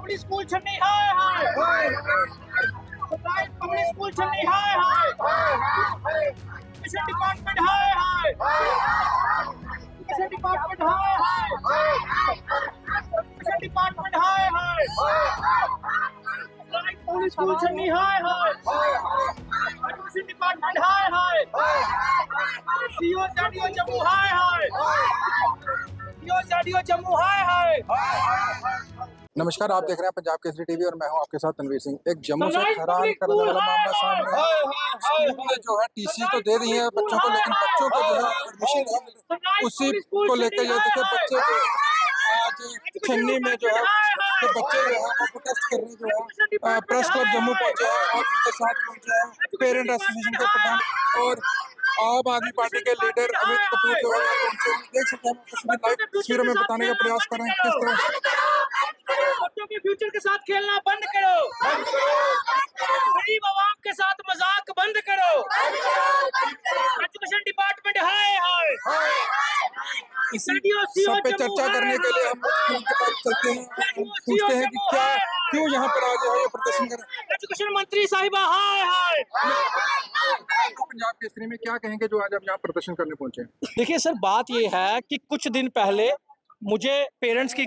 Public school छन्नी हाय हाय सरकारी public school छन्नी हाय हाय एजुकेशन डिपार्टमेंट हाय हाय एजुकेशन डिपार्टमेंट हाय हाय एजुकेशन डिपार्टमेंट हाय हाय सरकारी पब्लिक स्कूल छन्नी हाय हाय एजुकेशन डिपार्टमेंट हाय हाय सीओ जाडीओ जम्मू हाय हाय सीओ जाडीओ जम्मू हाय हाय। नमस्कार, आप देख रहे हैं पंजाब केसरी टीवी और मैं हूं आपके साथ तनवीर सिंह। एक जम्मू से हैरान करने वाला मामला सामने है। स्कूल में जो है टीसी तो दे दी है बच्चों को, लेकिन बच्चों को जो है एडमिशन उसी को लेकर ये देखिए बच्चे जो आज छन्नी में जो है तो बच्चे जो है वो प्रोटेस्ट करने जो है प्रेस क्लब जम्मू पहुंचे हैं और उनके साथ पहुंचे हैं पेरेंट एसोसिएशन के प्रधान और आम आदमी पार्टी के लीडर अमित कपूर जो है पहुंचे। देख सकते हैं लाइव तस्वीरों में बताने का प्रयास करें किस तरह बच्चों के फ्यूचर के साथ खेलना बंद करो, गरीब आवाम के साथ मजाक बंद करो। एजुकेशन डिपार्टमेंट हाय हाय। इसी सब पे चर्चा करने के लिए हम स्कूल के पास चलते हैं, पूछते हैं कि क्या क्यों यहाँ पर आज है प्रदर्शन कर। एजुकेशन मंत्री साहिबा हाय हाय। पंजाब केसरी में क्या कहेंगे जो आज आप यहाँ प्रदर्शन करने पहुंचे हैं? देखिए सर, बात ये है कि कुछ दिन पहले मुझे पेरेंट्स की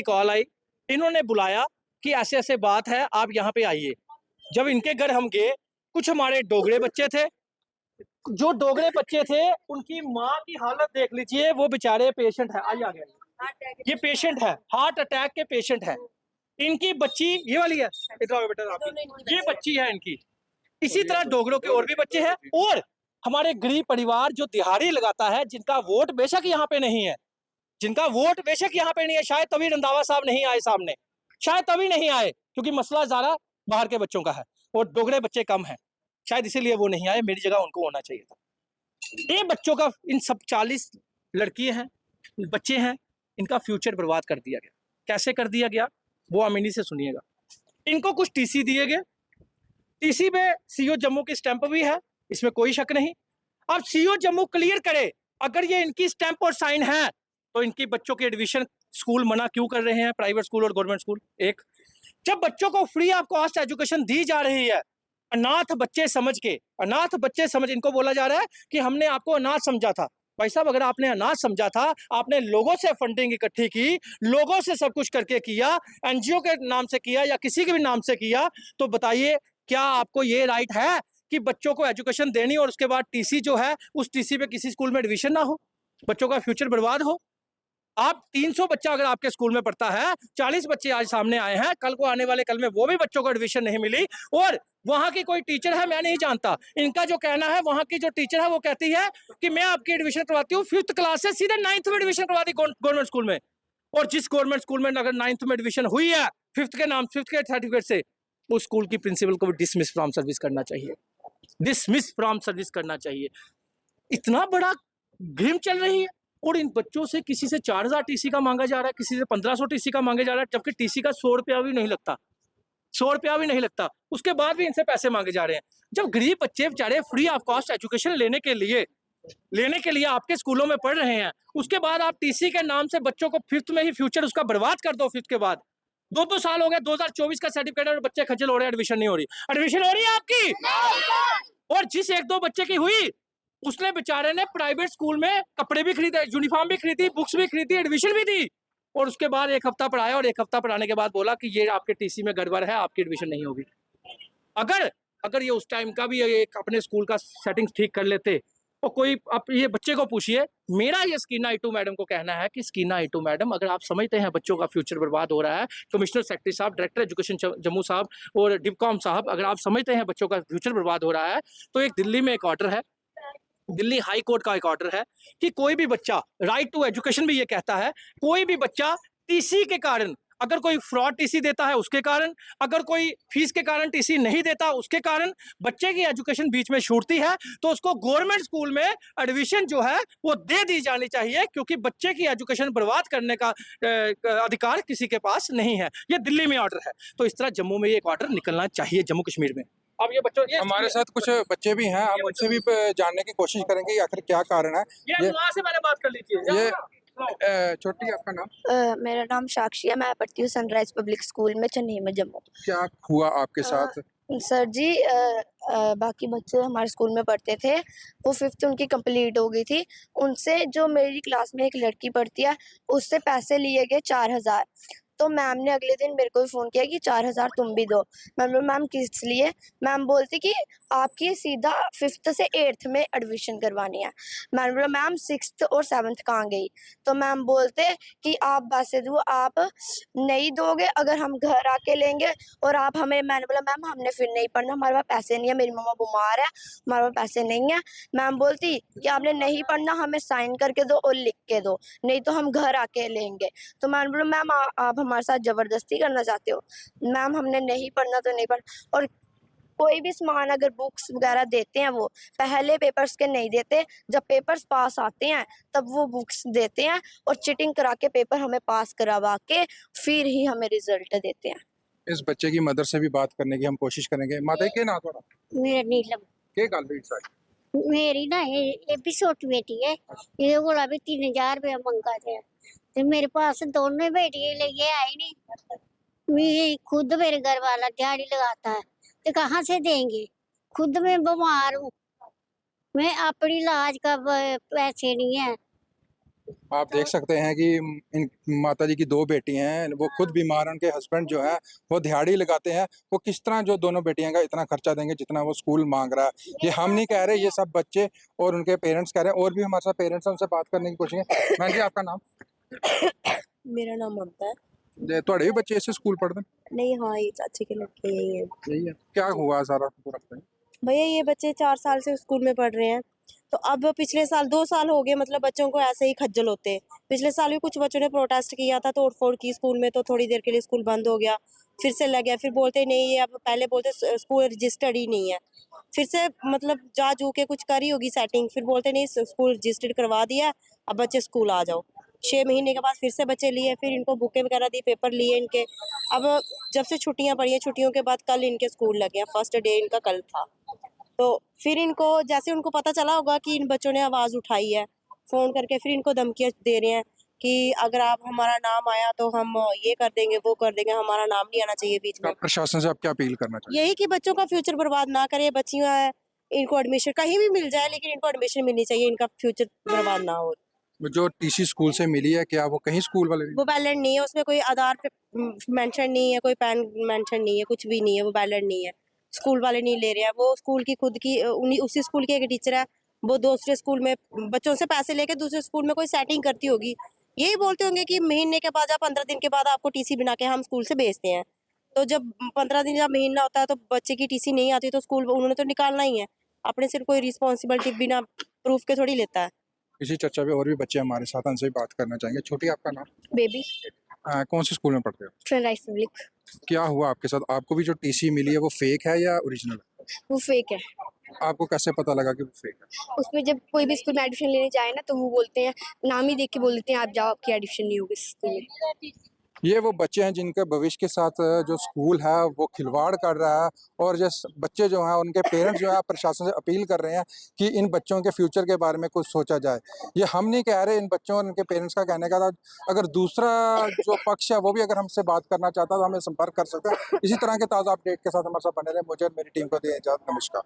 कॉल आई, इन्होंने बुलाया कि ऐसे ऐसे बात है, आप यहाँ पे आइए। जब इनके घर हम गए, कुछ हमारे डोगरे बच्चे थे, जो डोगरे बच्चे थे उनकी माँ की हालत देख लीजिए, वो बेचारे पेशेंट है, आइए आगे, ये पेशेंट है, हार्ट अटैक के पेशेंट है। इनकी बच्ची ये वाली है, बेटा ये बच्ची है इनकी। इसी तरह डोगरों के और भी बच्चे हैं और हमारे गरीब परिवार जो दिहाड़ी लगाता है, जिनका वोट बेशक यहाँ पे नहीं है, शायद तभी रंधावा साहब नहीं आए सामने, शायद तभी नहीं आए क्योंकि मसला ज्यादा बाहर के बच्चों का है और डोगरे बच्चे कम हैं, शायद इसीलिए वो नहीं आए। मेरी जगह उनको होना चाहिए था। ये बच्चों का, इन सब 40 लड़कियां हैं, बच्चे हैं, इनका फ्यूचर बर्बाद कर दिया गया। कैसे कर दिया गया वो अमीनी से सुनिएगा। इनको कुछ टीसी दिए गए, टीसी में सीओ जम्मू की स्टैंप भी है, इसमें कोई शक नहीं। अब सीओ जम्मू क्लियर करे, अगर ये इनकी स्टैंप और साइन है तो इनकी बच्चों के एडमिशन स्कूल मना क्यों कर रहे हैं, प्राइवेट स्कूल और गवर्नमेंट स्कूल। एक, जब बच्चों को फ्री ऑफ कॉस्ट एजुकेशन दी जा रही है, अनाथ बच्चे समझ, इनको बोला जा रहा है कि हमने आपको अनाथ समझा था। भाई साहब, अगर आपने अनाथ समझा था, आपने लोगों से फंडिंग इकट्ठी की, लोगों से सब कुछ करके किया, एनजीओ के नाम से किया या किसी के भी नाम से किया, तो बताइए क्या आपको ये राइट है कि बच्चों को एजुकेशन देनी और उसके बाद टीसी जो है उस टीसी पे किसी स्कूल में एडमिशन ना हो, बच्चों का फ्यूचर बर्बाद हो। आप 300 बच्चा अगर आपके स्कूल में पढ़ता है, 40 बच्चे आज सामने आए हैं, कल को आने वाले कल में वो भी बच्चों को एडमिशन नहीं मिली और वहां की कोई टीचर है, मैं नहीं जानता, इनका जो कहना है, वहां की जो टीचर है वो कहती है कि मैं आपकी एडमिशन करवाती हूँ 5th क्लास से सीधे 9th में एडमिशन करवा दी गवर्नमेंट स्कूल में। और जिस गवर्नमेंट स्कूल में अगर 9th में एडमिशन हुई है 5th के सर्टिफिकेट से, उस स्कूल की प्रिंसिपल को भी डिसमिस फ्रॉम सर्विस करना चाहिए। इतना बड़ा गेम चल रही है और इन बच्चों से किसी से 4000 टीसी का मांगा जा रहा है, किसी से 1500 टीसी का मांगा जा रहा है, जबकि टीसी का 100 रुपया भी नहीं लगता, उसके बाद भी इनसे पैसे मांगे जा रहे हैं। जब गरीब बच्चे बेचारे फ्री ऑफ कॉस्ट एजुकेशन लेने के लिए आपके स्कूलों में पढ़ रहे हैं, उसके बाद आप टीसी के नाम से बच्चों को 5th में ही फ्यूचर उसका बर्बाद कर दो। 5th के बाद 2 साल हो गए, 2024 का सर्टिफिकेट और बच्चे खज्जल हो रहे हैं, एडमिशन हो रही है आपकी। और जिस 1-2 बच्चे की हुई, उसने बेचारे ने प्राइवेट स्कूल में कपड़े भी खरीदे, यूनिफॉर्म भी खरीदी, बुक्स भी खरीदी, एडमिशन भी दी और उसके बाद 1 हफ्ता पढ़ाया और 1 हफ्ता पढ़ाने के बाद बोला कि ये आपके टीसी में गड़बड़ है, आपकी एडमिशन नहीं होगी। अगर ये उस टाइम का भी एक अपने स्कूल का सेटिंग्स ठीक कर लेते और कोई, आप ये बच्चे को पूछिए, मेरा ये स्कीना ईटू मैडम को कहना है कि स्कीना ईटू मैडम, अगर आप समझते हैं बच्चों का फ्यूचर बर्बाद हो रहा है, कमिश्नर सेक्रेटरी साहब, डायरेक्टर एजुकेशन जम्मू साहब और डिपकॉम साहब, अगर आप समझते हैं बच्चों का फ्यूचर बर्बाद हो रहा है, तो एक दिल्ली में एक ऑर्डर है, दिल्ली हाई कोर्ट का एक ऑर्डर है कि कोई भी बच्चा, राइट टू एजुकेशन भी ये कहता है, कोई भी बच्चा टीसी के कारण, अगर कोई फ्रॉड टीसी देता है उसके कारण, अगर कोई फीस के कारण टीसी नहीं देता उसके कारण बच्चे की एजुकेशन बीच में छूटती है, तो उसको गवर्नमेंट स्कूल में एडमिशन जो है वो दे दी जानी चाहिए, क्योंकि बच्चे की एजुकेशन बर्बाद करने का अधिकार किसी के पास नहीं है। ये दिल्ली में ऑर्डर है, तो इस तरह जम्मू में ये एक ऑर्डर निकलना चाहिए, जम्मू कश्मीर में। अब ये बच्चों, हमारे साथ कुछ बच्चे भी हैं, हम उनसे भी जानने की कोशिश करेंगे आखिर क्या कारण है। ये से मैंने बात कर लीजिए। ये छोटी आपका नाम? मेरा नाम साक्षी है। मैं पढ़ती हूँ सनराइज पब्लिक स्कूल में चन्नई में जम्मू। क्या हुआ आपके साथ? सर जी, बाकी बच्चे हमारे स्कूल में पढ़ते थे, वो फिफ्थ उनकी कंप्लीट हो गई थी। उनसे जो मेरी क्लास में एक लड़की पढ़ती है, उससे पैसे लिए गए 4,000। तो मैम ने अगले दिन मेरे को फ़ोन किया कि 4,000 तुम भी दो। मैं बोला मैम किस लिए? मैम बोलती कि आपकी सीधा फिफ्थ से एट्थ में एडमिशन करवानी है। मैंने बोला मैम सिक्स्थ और सेवन्थ कहाँ गई? तो मैम बोलते कि आप पैसे दो, आप नहीं दोगे अगर हम घर आके लेंगे और आप हमें। मैंने बोला मैम हमने फिर नहीं पढ़ना, हमारे पास पैसे नहीं है, मेरी मम्मा बीमार है, हमारे पास पैसे नहीं है। मैम बोलती कि आपने नहीं पढ़ना, हमें साइन करके दो और लिख के दो, नहीं तो हम घर आके लेंगे। तो मैंने बोला मैम आप हमारे साथ ज़बरदस्ती करना चाहते हो? मैम हमने नहीं पढ़ना तो नहीं पढ़ना। और कोई भी सामान अगर बुक्स वगैरह देते हैं वो पहले पेपर्स के नहीं देते, जब पेपर्स पास आते हैं तब वो बुक्स देते हैं और चीटिंग करा के पेपर हमें पास करवा के फिर ही हमें रिजल्ट देते हैं। इस बच्चे की मदर से भी बात करने की हम कोशिश करेंगे। माता के ना थोड़ा मेरा नीलम के गल हुई सारी? मेरी ना ये भी छोटी बेटी है, ये कोला भी 3,000 रुपया मंगा थे तो मेरे पास दोनों बेटियां लेके आई नहीं। मैं खुद मेरे घर वाला दिहाड़ी लगाता है तो कहाँ से देंगे? खुद मैं बीमार हूँ, मैं अपनी इलाज का पैसे नहीं है। आप देख सकते हैं कि इन माता जी की दो बेटी हैं, वो खुद बीमार हैं, उनके हस्बैंड जो है वो दिहाड़ी लगाते हैं। वो किस तरह जो दोनों बेटियां का इतना खर्चा देंगे जितना वो स्कूल मांग रहा है? ये हम नहीं कह रहे, ये सब बच्चे और उनके पेरेंट्स कह रहे हैं। और भी हमारे साथ पेरेंट्स हैं, उनसे बात करने की कोशिश है। मैम जी आपका नाम? मेरा नाम ममता है। थोड़े भी बच्चे ऐसे स्कूल पढ़ते हैं? नहीं, हाँ ये चाची के लड़के यही है। यही है। क्या हुआ सारा पूरा बताइए। भैया ये बच्चे 4 साल से स्कूल में पढ़ रहे हैं, तो अब पिछले साल 2 साल हो गए, मतलब बच्चों को ऐसे ही खज्जल होते हैं। पिछले साल भी कुछ बच्चों ने प्रोटेस्ट किया था, तोड़-फोड़ की स्कूल में, तो थोड़ी देर के लिए स्कूल बंद हो गया, फिर से लग गया। फिर बोलते नहीं ये अब, पहले बोलते स्कूल रजिस्टर्ड ही नहीं है, फिर से मतलब जा जू के कुछ करी होगी सेटिंग, फिर बोलते नहीं स्कूल रजिस्टर्ड करवा दिया, अब बच्चे स्कूल आ जाओ। 6 महीने के बाद फिर से बच्चे लिए, फिर इनको बुकें वगैरह दी, पेपर लिए इनके। अब जब से छुट्टियाँ पड़ी हैं, छुट्टियों के बाद कल इनके स्कूल लगे हैं, फर्स्ट डे इनका कल था। तो फिर इनको जैसे उनको पता चला होगा कि इन बच्चों ने आवाज़ उठाई है, फ़ोन करके फिर इनको धमकियाँ दे रहे हैं कि अगर आप हमारा नाम आया तो हम ये कर देंगे, वो कर देंगे, हमारा नाम नहीं आना चाहिए बीच में। आप प्रशासन से आप क्या अपील करना चाहिए? यही कि बच्चों का फ्यूचर बर्बाद ना करें, बच्चियाँ हैं, इनको एडमिशन कहीं भी मिल जाए, लेकिन इनको एडमिशन मिलनी चाहिए, इनका फ्यूचर बर्बाद ना हो। जो टीसी स्कूल से मिली है, क्या वो कहीं स्कूल वाले वो वैलिड नहीं है, उसमें कोई आधार पे मेंशन नहीं है, कोई पैन मेंशन नहीं है, कुछ भी नहीं है, वो वैलिड नहीं है। स्कूल वाले नहीं ले रहे हैं, वो स्कूल की खुद की उन्हीं उसी स्कूल की एक टीचर है, वो दूसरे स्कूल में बच्चों से पैसे लेके दूसरे स्कूल में कोई सेटिंग करती होगी। यही बोलते होंगे कि महीने के बाद या 15 दिन के बाद आपको टीसी बना के हम स्कूल से भेजते हैं। तो जब 15 दिन या महीना होता है तो बच्चे की टीसी नहीं आती तो स्कूल उन्होंने तो निकालना ही है। अपने सिर कोई रिस्पॉन्सिबिलिटी बिना प्रूफ के थोड़ी लेता है। इसी चर्चा में और भी बच्चे हमारे साथ, उनसे भी बात करना चाहेंगे। छोटी आपका नाम? बेबी। कौन से स्कूल में पढ़ते हो? Sunrise public. क्या हुआ आपके साथ? आपको भी जो टीसी मिली है वो फेक है या ओरिजिनल है? वो फेक है। आपको कैसे पता लगा कि वो फेक है? उसमें जब कोई भी स्कूल में एडमिशन लेने जाए ना तो वो बोलते हैं, नाम ही देख के बोल देते हैं आप जाओ, आपकी एडमिशन नहीं होगी इस स्कूल में। ये वो बच्चे हैं जिनके भविष्य के साथ जो स्कूल है वो खिलवाड़ कर रहा है। और जिस बच्चे जो हैं उनके पेरेंट्स जो है प्रशासन से अपील कर रहे हैं कि इन बच्चों के फ्यूचर के बारे में कुछ सोचा जाए। ये हम नहीं कह रहे, इन बच्चों और उनके पेरेंट्स का कहने का था। अगर दूसरा जो पक्ष है वो भी अगर हमसे बात करना चाहता है तो हमें संपर्क कर सकता है। इसी तरह के ताज़ा अपडेट के साथ हमारे साथ बने रहे। मुझे और मेरी टीम को दें इजाज़त। नमस्कार।